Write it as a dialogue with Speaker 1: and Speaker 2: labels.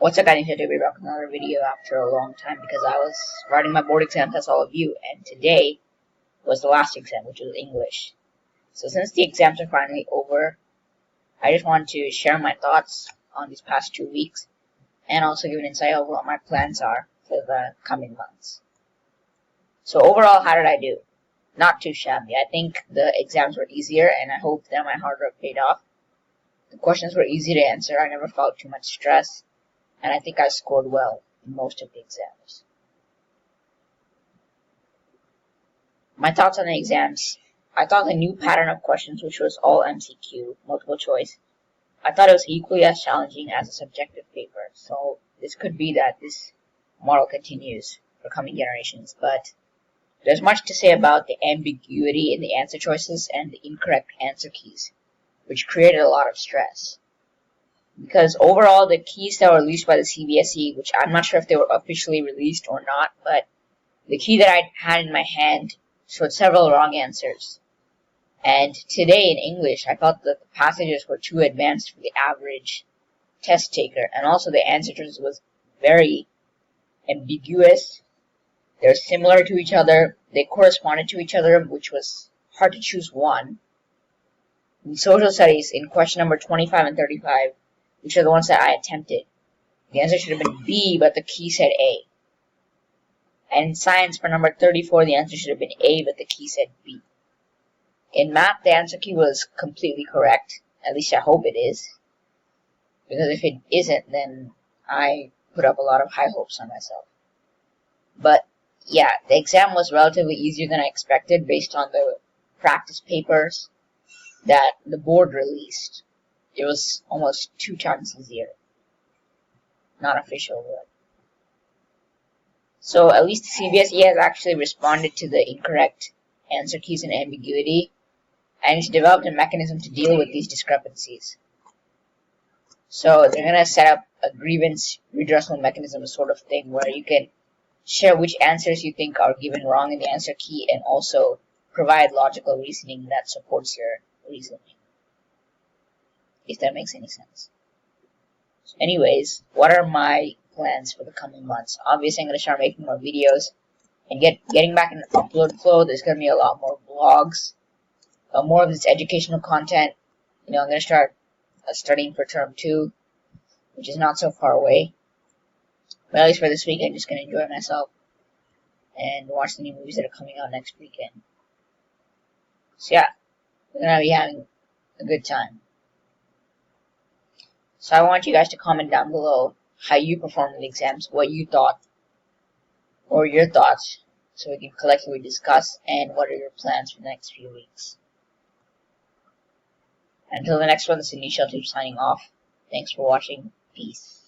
Speaker 1: What's up, guys? Today we're back with another video after a long time because I was writing my board exams as all of you, and today was the last exam, which was English. So since the exams are finally over, I just wanted to share my thoughts on these past 2 weeks and also give an insight of what my plans are for the coming months. So overall, how did I do? Not too shabby. I think the exams were easier, and I hope that my hard work paid off. The questions were easy to answer. I never felt too much stress. And I think I scored well in most of the exams. My thoughts on the exams. I thought the new pattern of questions, which was all MCQ, multiple choice, I thought it was equally as challenging as a subjective paper. So this could be that this model continues for coming generations. But there's much to say about the ambiguity in the answer choices and the incorrect answer keys, which created a lot of stress. Because overall, the keys that were released by the CBSE, which I'm not sure if they were officially released or not, but the key that I had in my hand showed several wrong answers. And today in English, I felt that the passages were too advanced for the average test taker, and also the answer choice was very ambiguous. They're similar to each other. They corresponded to each other, which was hard to choose one. In social studies, in question number 25 and 35, which are the ones that I attempted, the answer should have been B, but the key said A. And in science, for number 34, the answer should have been A, but the key said B. In math, the answer key was completely correct. At least I hope it is. Because if it isn't, then I put up a lot of high hopes on myself. But yeah, the exam was relatively easier than I expected based on the practice papers that the board released. It was almost 2 times easier. Not official, but. So at least the CBSE has actually responded to the incorrect answer keys and ambiguity, and it's developed a mechanism to deal with these discrepancies. So they're going to set up a grievance redressal mechanism sort of thing where you can share which answers you think are given wrong in the answer key and also provide logical reasoning that supports your reasoning. If that makes any sense. So anyways, what are my plans for the coming months? Obviously, I'm going to start making more videos and getting back in the upload flow. There's going to be a lot more vlogs, more of this educational content. I'm going to start studying for term 2, which is not so far away. But at least for this week, I'm just going to enjoy myself and watch the new movies that are coming out next weekend. So yeah, we're going to be having a good time. So I want you guys to comment down below how you performed in the exams, what you thought, or your thoughts, so we can collectively discuss, and what are your plans for the next few weeks. Until the next one, this is Initial Tube signing off. Thanks for watching. Peace.